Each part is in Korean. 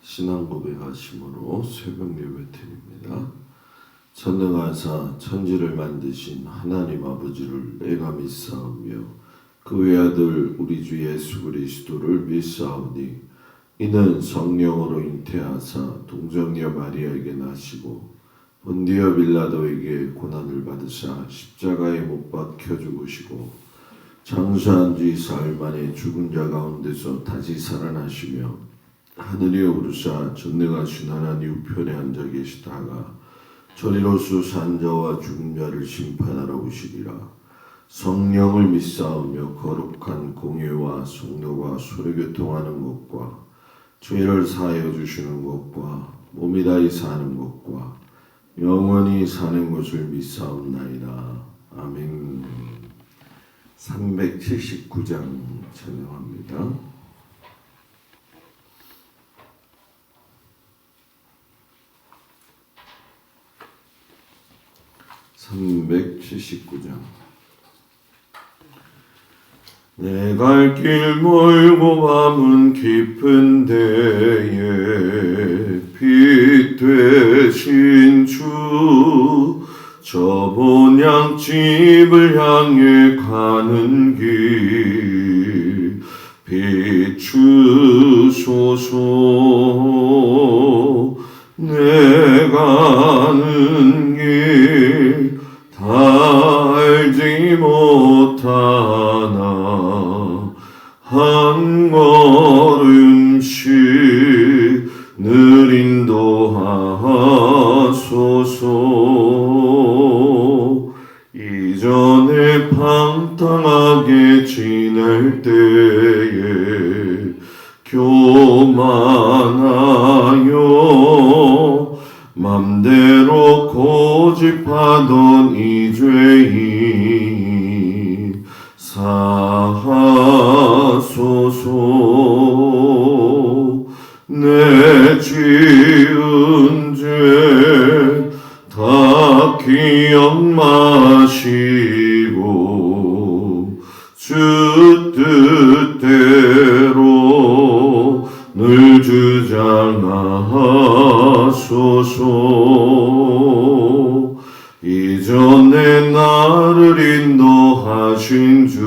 신앙 고백하심으로 새벽 예배 드립니다. 전능하사 천지를 만드신 하나님 아버지를 내가 믿사오며 그 외아들 우리 주 예수 그리스도를 믿사오니 이는 성령으로 잉태하사 동정녀 마리아에게 나시고 본디오 빌라도에게 고난을 받으사 십자가에 못 박혀 죽으시고 장사한 지 사흘 만에 죽은 자 가운데서 다시 살아나시며 하늘에 오르사 전능하신 하나님 우편에 앉아 계시다가 저리로서 산 자와 죽은 자를 심판하러 오시리라. 성령을 믿사오며 거룩한 공예와 성도가 소리교통하는 것과 죄를 사하여 주시는 것과 몸이 다히 사는 것과 영원히 사는 것을 믿사옵나이다. 아멘. 379장 찬양합니다. 379장. 내 갈 길 멀고 밤은 깊은 데에 빛 되신 주 저 본향집을 향해 가는 길 비추소서. 내 가는 길 다 알지 못하나 한 걸음씩 늘 인도하소서. 이전에 방탕하게 지낼 때에 교만하여 맘대로 고집하던 이 죄인 사하소서. 내 지은 죄 다 기억 마시고 주 뜻대로 늘 주장하소서. 이전에 나를 인도하신 주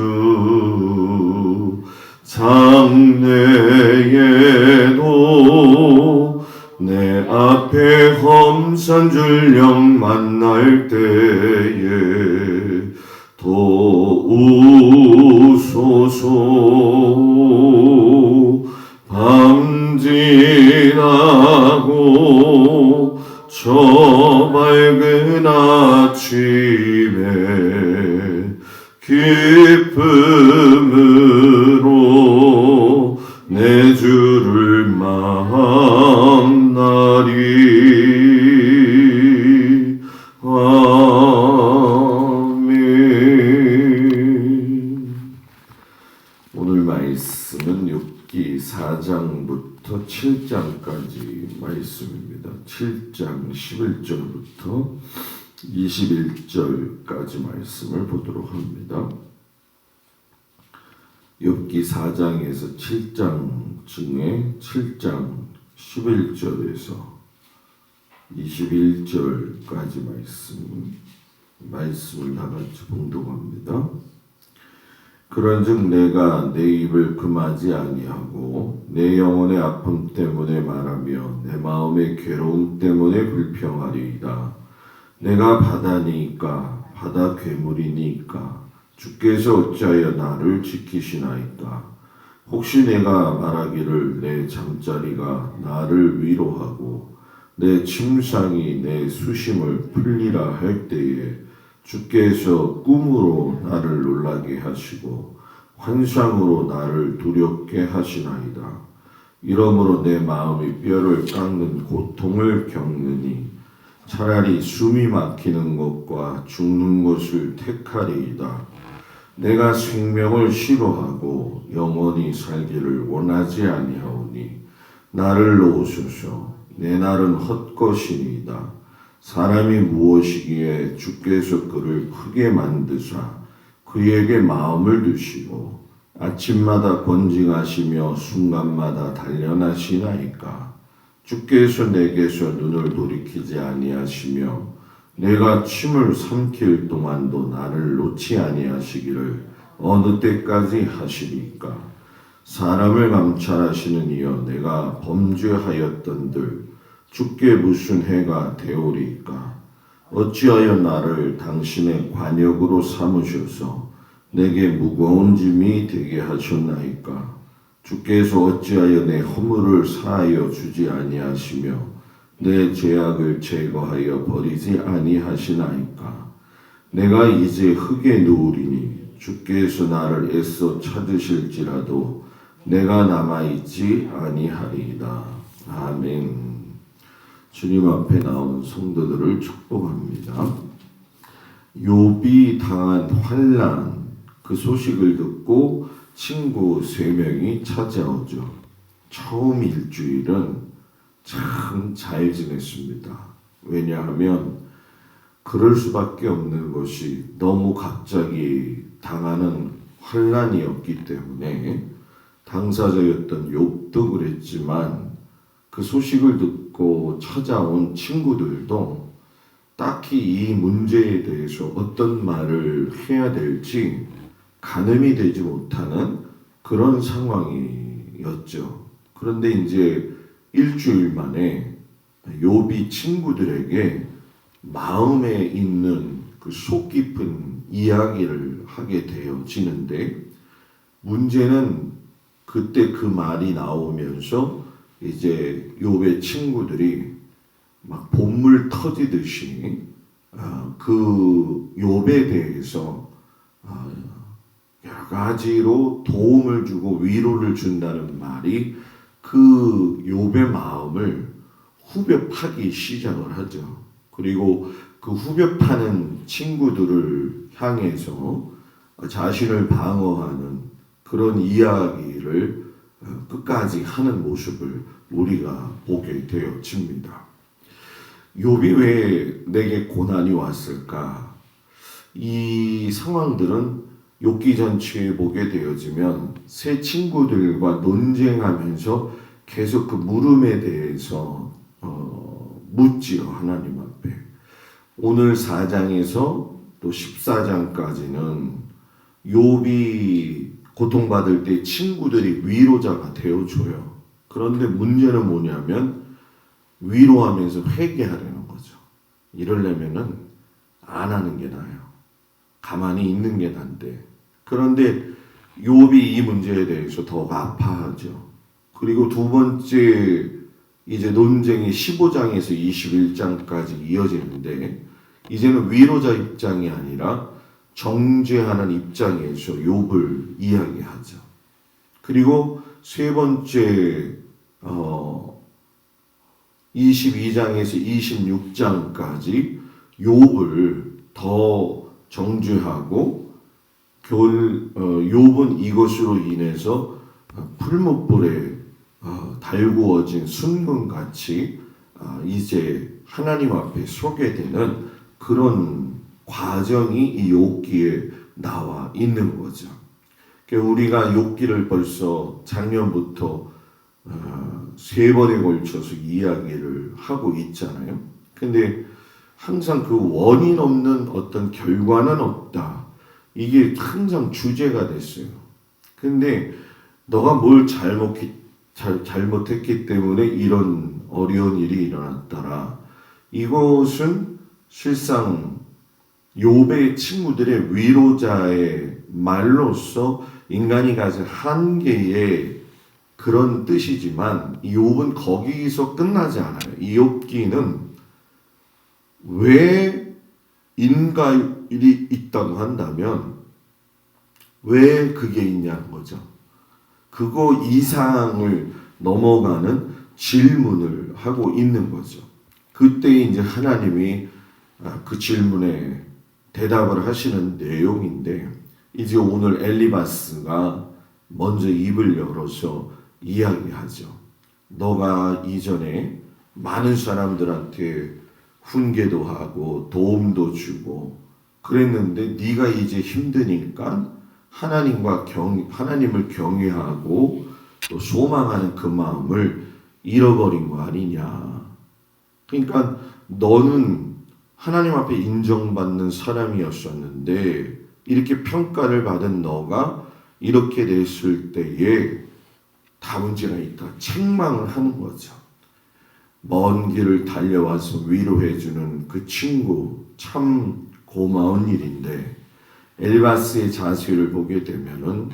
장래에도 내 앞에 험산 줄령 만날 때에 도우소서. 밤 지나고 저 밝은 아침에 기쁨으로 내 주를 만나리. 아멘. 오늘 말씀은 욥기 4장부터 7장까지 말씀입니다. 7장 11절부터 21절까지 말씀을 보도록 합니다. 욥기 4장에서 7장 중에 7장 11절에서 21절까지 말씀을 다 같이 봉독합니다. 그런즉 내가 내 입을 금하지 아니하고 내 영혼의 아픔 때문에 말하며 내 마음의 괴로움 때문에 불평하리이다. 내가 바다니까 바다 괴물이니까 주께서 어찌하여 나를 지키시나이까. 혹시 내가 말하기를 내 잠자리가 나를 위로하고 내 침상이 내 수심을 풀리라 할 때에 주께서 꿈으로 나를 놀라게 하시고 환상으로 나를 두렵게 하시나이다. 이러므로 내 마음이 뼈를 깎는 고통을 겪느니 차라리 숨이 막히는 것과 죽는 것을 택하리이다. 내가 생명을 싫어하고 영원히 살기를 원하지 아니하오니 나를 놓으소서. 내 날은 헛것이니이다. 사람이 무엇이기에 주께서 그를 크게 만드사 그에게 마음을 두시고 아침마다 권징하시며 순간마다 단련하시나이까. 주께서 내게서 눈을 돌이키지 아니하시며 내가 침을 삼킬 동안도 나를 놓지 아니하시기를 어느 때까지 하시리까? 사람을 감찰하시는 이여 내가 범죄하였던들 주께 무슨 해가 되오리까? 어찌하여 나를 당신의 관역으로 삼으셔서 내게 무거운 짐이 되게 하셨나이까? 주께서 어찌하여 내 허물을 사하여 주지 아니하시며 내 죄악을 제거하여 버리지 아니하시나이까? 내가 이제 흙에 누우리니 주께서 나를 애써 찾으실지라도 내가 남아있지 아니하리이다. 아멘. 주님 앞에 나온 성도들을 축복합니다. 욥이 당한 환난 그 소식을 듣고 친구 3명이 찾아오죠. 처음 일주일은 참 잘 지냈습니다. 왜냐하면 그럴 수밖에 없는 것이 너무 갑자기 당하는 환난이었기 때문에 당사자였던 욥도 그랬지만 그 소식을 듣고 찾아온 친구들도 딱히 이 문제에 대해서 어떤 말을 해야 될지 가늠이 되지 못하는 그런 상황이었죠. 그런데 이제 일주일 만에 욥이 친구들에게 마음에 있는 그 속 깊은 이야기를 하게 되어지는데 문제는 그때 그 말이 나오면서 이제 욥의 친구들이 막 봇물 터지듯이 그 욥에 대해서 여러 가지로 도움을 주고 위로를 준다는 말이 그 욥의 마음을 후벼 파기 시작을 하죠. 그리고 그 후벼 파는 친구들을 향해서 자신을 방어하는 그런 이야기를 끝까지 하는 모습을 우리가 보게 되어집니다. 욥이 왜 내게 고난이 왔을까? 이 상황들은 욥기 전체에 보게 되어지면 새 친구들과 논쟁하면서 계속 그 물음에 대해서 묻지요. 하나님 앞에. 오늘 4장에서 또 14장까지는 욥이 고통받을 때 친구들이 위로자가 되어줘요. 그런데 문제는 뭐냐면 위로하면서 회개하려는 거죠. 이러려면은 안 하는 게 나아요. 가만히 있는 게 난데. 그런데 욥이 이 문제에 대해서 더욱 아파하죠. 그리고 두 번째 이제 논쟁이 15장에서 21장까지 이어지는데 이제는 위로자 입장이 아니라 정죄하는 입장에서 욥을 이야기하죠. 그리고 세 번째 22장에서 26장까지 욥을 더 정죄하고 욥은 이것으로 인해서 풀무불에 달구어진 순금같이 이제 하나님 앞에 서게 되는 그런 과정이 이 욥기에 나와 있는 거죠. 우리가 욥기를 벌써 작년부터 3번에 걸쳐서 이야기를 하고 있잖아요. 근데 항상 그 원인 없는 어떤 결과는 없다. 이게 항상 주제가 됐어요. 근데 너가 뭘 잘못했기 때문에 이런 어려운 일이 일어났더라. 이것은 실상 욥의 친구들의 위로자의 말로서 인간이 가진 한계의 그런 뜻이지만 이 욥은 거기서 끝나지 않아요. 이 욥기는 왜 인과일이 있다고 한다면 왜 그게 있냐는 거죠. 그거 이상을 넘어가는 질문을 하고 있는 거죠. 그때 이제 하나님이 그 질문에 대답을 하시는 내용인데 이제 오늘 엘리바스가 먼저 입을 열어서 이야기하죠. 너가 이전에 많은 사람들한테 훈계도 하고 도움도 주고 그랬는데 네가 이제 힘드니까 하나님을 경외하고 또 소망하는 그 마음을 잃어버린 거 아니냐. 그러니까 너는 하나님 앞에 인정받는 사람이었었는데 이렇게 평가를 받은 너가 이렇게 됐을 때에 다 문제가 있다. 책망을 하는 거죠. 먼 길을 달려와서 위로해주는 그 친구 참 고마운 일인데 엘리바스의 자세를 보게 되면은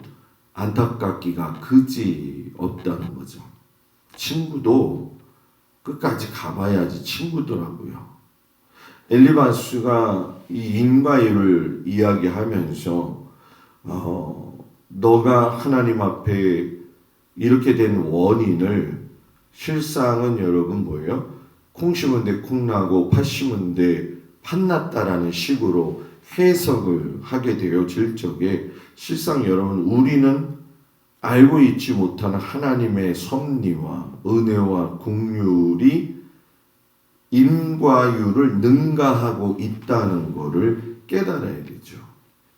안타깝기가 그지 없다는 거죠. 친구도 끝까지 가봐야지 친구더라고요. 엘리바스가 이 인과율을 이야기하면서 너가 하나님 앞에 이렇게 된 원인을 실상은 여러분 뭐예요? 콩 심은 데 콩 나고 팥 심은 데 팥 났다라는 식으로 해석을 하게 되어질 적에 실상 여러분 우리는 알고 있지 못하는 하나님의 섭리와 은혜와 긍휼이 인과율을 능가하고 있다는 것을 깨달아야 되죠.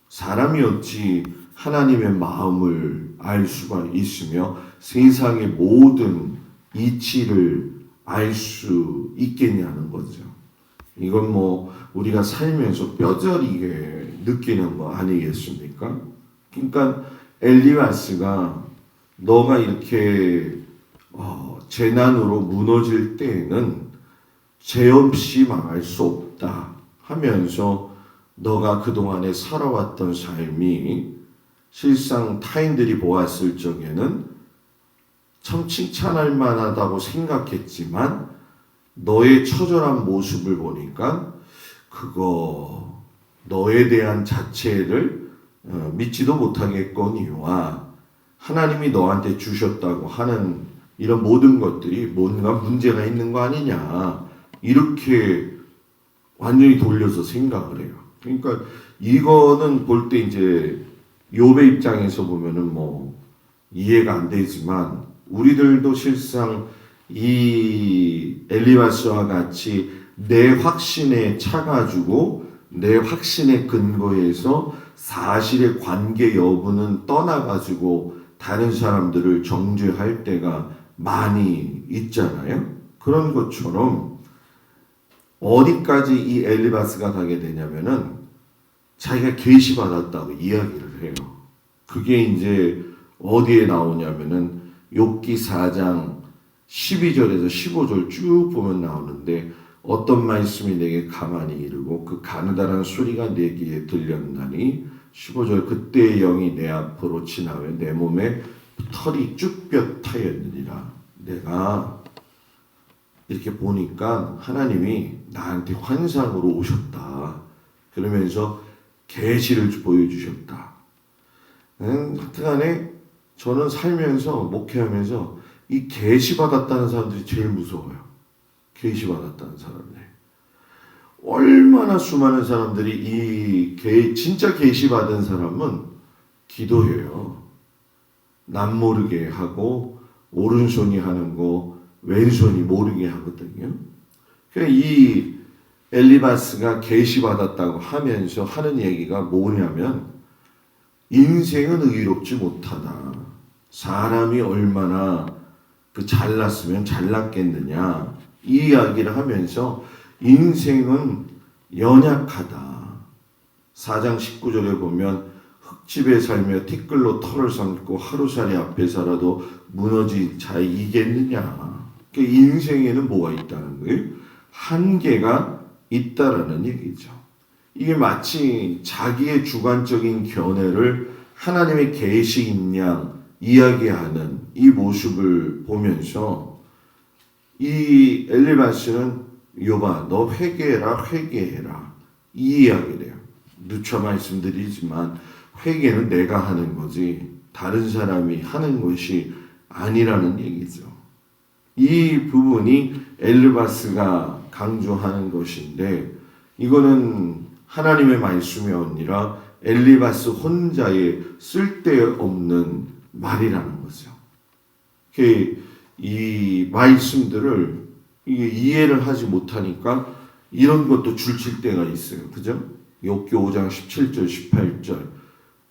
사람이 어찌 하나님의 마음을 알 수가 있으며 세상의 모든 이치를 알 수 있겠냐는 거죠. 이건 뭐 우리가 살면서 뼈저리게 느끼는 거 아니겠습니까? 그러니까 엘리바스가 너가 이렇게 재난으로 무너질 때에는 죄 없이 망할 수 없다 하면서 너가 그동안에 살아왔던 삶이 실상 타인들이 보았을 적에는 참 칭찬할 만하다고 생각했지만 너의 처절한 모습을 보니까 그거 너에 대한 자체를 믿지도 못하겠거니와 하나님이 너한테 주셨다고 하는 이런 모든 것들이 뭔가 문제가 있는 거 아니냐 이렇게 완전히 돌려서 생각을 해요. 그러니까 이거는 볼 때 이제 욥의 입장에서 보면은 뭐 이해가 안 되지만 우리들도 실상 이 엘리바스와 같이 내 확신에 차가지고 내 확신의 근거에서 사실의 관계 여부는 떠나가지고 다른 사람들을 정죄할 때가 많이 있잖아요. 그런 것처럼 어디까지 이 엘리바스가 가게 되냐면은 자기가 계시받았다고 이야기를 해요. 그게 이제 어디에 나오냐면은 욥기 4장 12절에서 15절 쭉 보면 나오는데 어떤 말씀이 내게 가만히 이르고 그 가느다란 소리가 내 귀에 들렸나니 15절 그때의 영이 내 앞으로 지나며 내 몸에 털이 쭉볕하였느니라. 내가 이렇게 보니까 하나님이 나한테 환상으로 오셨다. 그러면서 계시를 보여주셨다. 하여튼간에 저는 살면서 목회하면서 이 계시 받았다는 사람들이 제일 무서워요. 계시 받았다는 사람들. 얼마나 수많은 사람들이 진짜 계시 받은 사람은 기도해요. 남 모르게 하고 오른손이 하는 거 왼손이 모르게 하거든요. 그러니까 이 엘리바스가 계시 받았다고 하면서 하는 얘기가 뭐냐면 인생은 의롭지 못하다. 사람이 얼마나 잘났으면 잘났겠느냐 이 이야기를 하면서 인생은 연약하다. 4장 19절에 보면 흙집에 살며 티끌로 털을 삼고 하루살이 앞에 살아도 무너지 자이겠느냐. 인생에는 뭐가 있다는 거예요? 한계가 있다라는 얘기죠. 이게 마치 자기의 주관적인 견해를 하나님의 계시인 양 이야기하는 이 모습을 보면서 이 엘리바스는 욥아 너 회개해라 회개해라 이 이야기를 해요. 누차 말씀드리지만 회개는 내가 하는 거지 다른 사람이 하는 것이 아니라는 얘기죠. 이 부분이 엘리바스가 강조하는 것인데 이거는 하나님의 말씀이 아니라 엘리바스 혼자의 쓸데없는 말이라는 거죠. 이 말씀들을 이해를 하지 못하니까 이런 것도 줄칠 때가 있어요. 그죠? 욥기 5장 17절 18절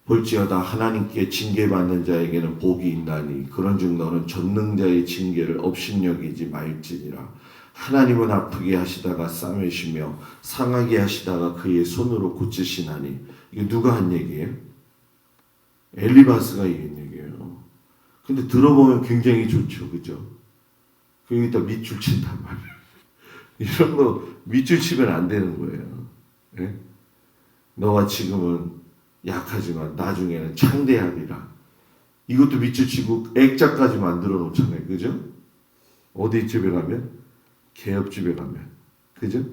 볼지어다 하나님께 징계받는 자에게는 복이 있나니 그런즉 너는 전능자의 징계를 업신여기지 말지니라. 하나님은 아프게 하시다가 싸매시며 상하게 하시다가 그의 손으로 고치시나니. 이게 누가 한 얘기예요? 엘리바스가 이긴 얘기예요. 근데 들어보면 굉장히 좋죠, 그죠? 여기다 밑줄 친단 말이에요. 이런 거 밑줄 치면 안 되는 거예요. 예? 너가 지금은 약하지만 나중에는 창대하리라. 이것도 밑줄 치고 액자까지 만들어 놓잖아요. 그죠? 어디 집에 가면? 개업집에 가면. 그죠?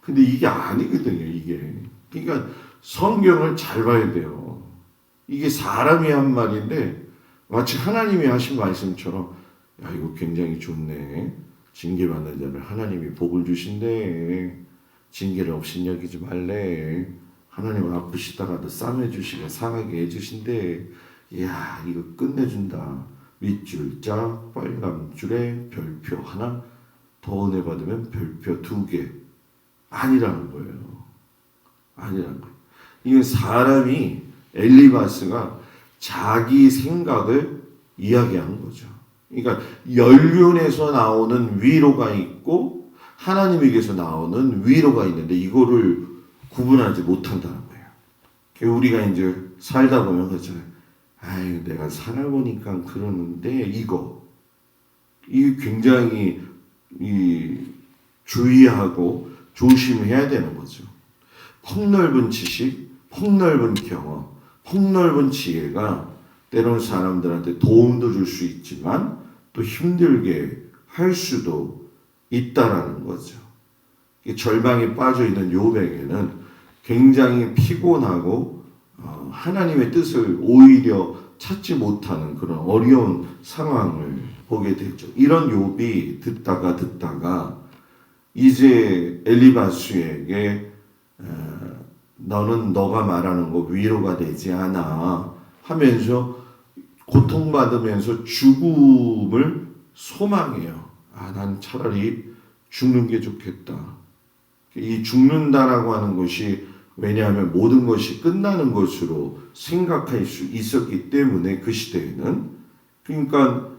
근데 이게 아니거든요. 이게. 그러니까 성경을 잘 봐야 돼요. 이게 사람이 한 말인데 마치 하나님이 하신 말씀처럼 야 이거 굉장히 좋네. 징계받는 자를 하나님이 복을 주신대. 징계를 업신여기지 말래. 하나님은 아프시다가도 싸매주시고 상하게 해주신대. 이야 이거 끝내준다. 밑줄 짝 빨간 줄에 별표 하나 더 은혜 받으면 별표 2개. 아니라는 거예요. 아니라는 거예요. 이게 사람이 엘리바스가 자기 생각을 이야기한 거죠. 그러니까 연륜에서 나오는 위로가 있고 하나님에게서 나오는 위로가 있는데 이거를 구분하지 못한다는 거예요. 우리가 이제 살다 보면 그렇잖아요. 아유 내가 살아보니까 그러는데 이게 굉장히 주의하고 조심해야 되는 거죠. 폭넓은 지식, 폭넓은 경험, 폭넓은 지혜가 때로는 사람들한테 도움도 줄 수 있지만 또 힘들게 할 수도 있다라는 거죠. 절망에 빠져 있는 욥에게는 굉장히 피곤하고 하나님의 뜻을 오히려 찾지 못하는 그런 어려운 상황을 보게 되죠. 이런 욥이 듣다가 이제 엘리바스에게 너는 너가 말하는 거 위로가 되지 않아 하면서 고통받으면서 죽음을 소망해요. 난 차라리 죽는 게 좋겠다. 이 죽는다라고 하는 것이 왜냐하면 모든 것이 끝나는 것으로 생각할 수 있었기 때문에 그 시대에는 그러니까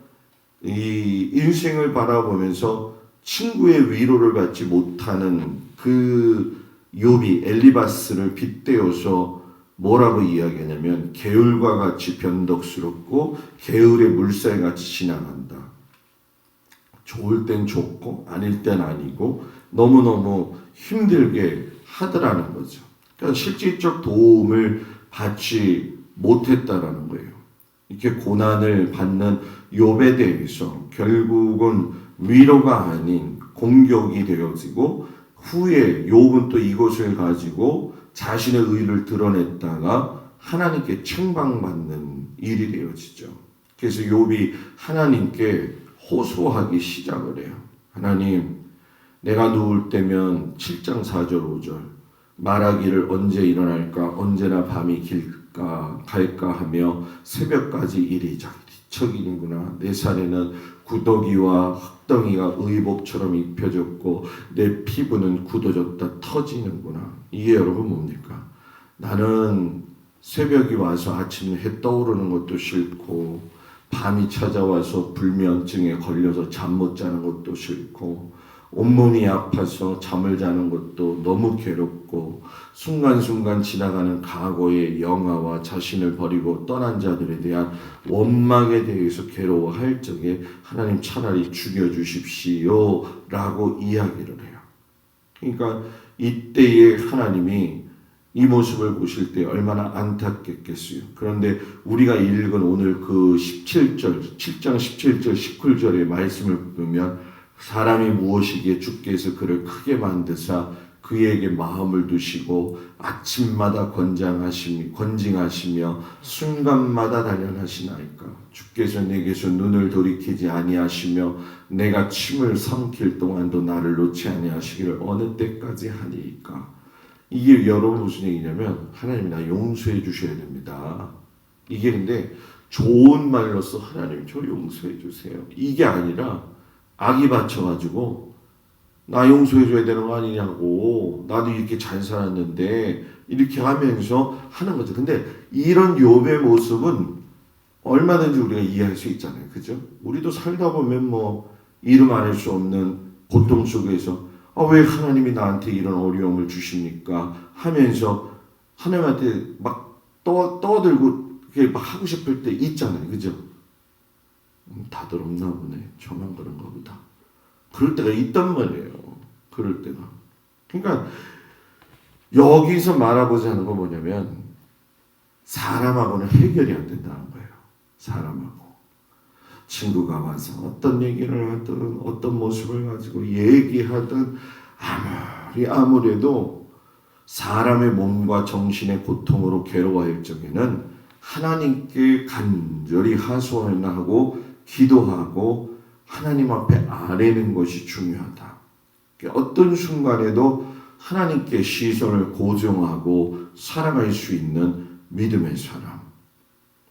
이 인생을 바라보면서 친구의 위로를 받지 못하는 그 욥이 엘리바스를 빗대어서 뭐라고 이야기하냐면 개울과 같이 변덕스럽고 개울의 물살같이 지나간다. 좋을 땐 좋고 아닐 땐 아니고 너무너무 힘들게 하더라는 거죠. 그러니까 실질적 도움을 받지 못했다라는 거예요. 이렇게 고난을 받는 욥에 대해서 결국은 위로가 아닌 공격이 되어지고 후에 욥은 또 이것을 가지고 자신의 의를 드러냈다가 하나님께 책망받는 일이 되어지죠. 그래서 욥이 하나님께 호소하기 시작을 해요. 하나님, 내가 누울 때면 7장 4절 5절 말하기를 언제 일어날까 언제나 밤이 길까 갈까 하며 새벽까지 이리저리 뒤척이는구나. 내 살에는 구더기와 흙덩이가 의복처럼 입혀졌고 내 피부는 굳어졌다 터지는구나. 이게 여러분 뭡니까? 나는 새벽이 와서 아침에 해 떠오르는 것도 싫고 밤이 찾아와서 불면증에 걸려서 잠 못 자는 것도 싫고 온몸이 아파서 잠을 자는 것도 너무 괴롭고 순간순간 지나가는 과거의 영화와 자신을 버리고 떠난 자들에 대한 원망에 대해서 괴로워할 적에 하나님 차라리 죽여주십시오 라고 이야기를 해요. 그러니까 이때에 하나님이 이 모습을 보실 때 얼마나 안타깝겠어요. 그런데 우리가 읽은 오늘 그 17절, 7장 17절, 19절의 말씀을 보면 사람이 무엇이기에 주께서 그를 크게 만드사 그에게 마음을 두시고 아침마다 권징하시며 순간마다 단련하시나이까. 주께서 내게서 눈을 돌이키지 아니하시며 내가 침을 삼킬 동안도 나를 놓지 아니하시기를 어느 때까지 하니까. 이게 여러분 무슨 얘기냐면 하나님이 나 용서해 주셔야 됩니다. 이게 근데 좋은 말로서 하나님 저 용서해 주세요. 이게 아니라 악이 받쳐가지고 나 용서해 줘야 되는 거 아니냐고 나도 이렇게 잘 살았는데 이렇게 하면서 하는 거죠. 근데 이런 욥의 모습은 얼마든지 우리가 이해할 수 있잖아요. 그죠? 우리도 살다 보면 뭐 이름 안 할 수 없는 고통 속에서 왜 하나님이 나한테 이런 어려움을 주십니까? 하면서 하나님한테 막 떠들고 막 하고 싶을 때 있잖아요. 그죠? 다들 없나 보네. 저만 그런가 보다. 그럴 때가 있단 말이에요. 그럴 때가. 그러니까 여기서 말하고자 하는 건 뭐냐면 사람하고는 해결이 안 된다는 거예요. 사람하고. 친구가 와서 어떤 얘기를 하든 어떤 모습을 가지고 얘기하든 아무래도 사람의 몸과 정신의 고통으로 괴로워할 적에는 하나님께 간절히 하소연하고 기도하고 하나님 앞에 아뢰는 것이 중요하다. 어떤 순간에도 하나님께 시선을 고정하고 살아갈 수 있는 믿음의 사람.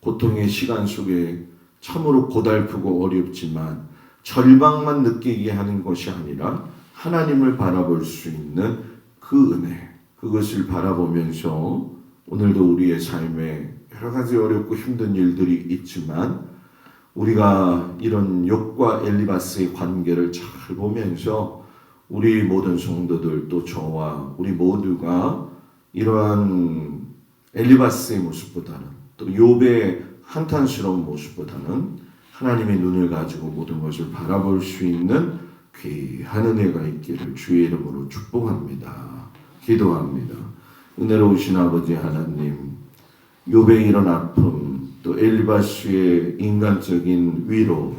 고통의 시간 속에 참으로 고달프고 어렵지만 절망만 느끼게 하는 것이 아니라 하나님을 바라볼 수 있는 그 은혜, 그것을 바라보면서 오늘도 우리의 삶에 여러 가지 어렵고 힘든 일들이 있지만 우리가 이런 욥과 엘리바스의 관계를 잘 보면서 우리 모든 성도들 또 저와 우리 모두가 이러한 엘리바스의 모습보다는 또 욥의 한탄스러운 모습보다는 하나님의 눈을 가지고 모든 것을 바라볼 수 있는 귀한 은혜가 있기를 주의 이름으로 축복합니다. 기도합니다. 은혜로우신 아버지 하나님, 욥의 이런 아픔, 또 엘리바스의 인간적인 위로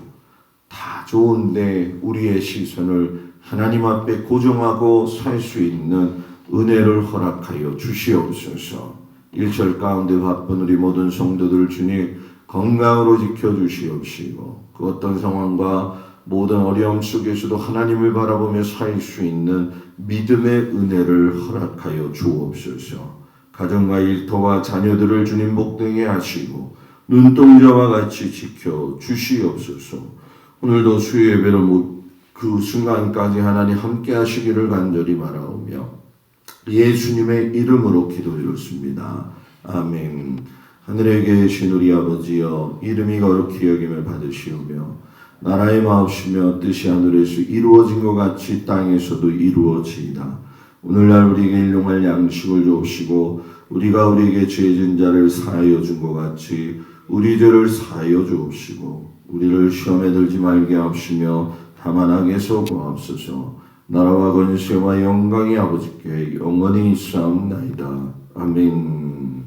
다 좋은데 우리의 시선을 하나님 앞에 고정하고 살 수 있는 은혜를 허락하여 주시옵소서. 일절 가운데 바쁜 우리 모든 성도들 주님 건강으로 지켜주시옵시고 그 어떤 상황과 모든 어려움 속에서도 하나님을 바라보며 살 수 있는 믿음의 은혜를 허락하여 주옵소서. 가정과 일터와 자녀들을 주님 복되게 하시고 눈동자와 같이 지켜 주시옵소서. 오늘도 수요 예배로 그 순간까지 하나님 함께 하시기를 간절히 바라오며 예수님의 이름으로 기도드렸습니다. 아멘. 하늘에 계신 우리 아버지여, 이름이 거룩히 여김을 받으시오며 나라의 마옵시며 뜻이 하늘에서 이루어진 것 같이 땅에서도 이루어지이다. 오늘날 우리에게 일용할 양식을 주옵시고 우리가 우리에게 죄진 자를 사하여 준 것 같이 우리 죄를 사하여 주옵시고 우리를 시험에 들지 말게 하옵시며 다만 악에서 구하옵소서. 나라와 권세와 영광이 아버지께 영원히 있사옵나이다. 아멘.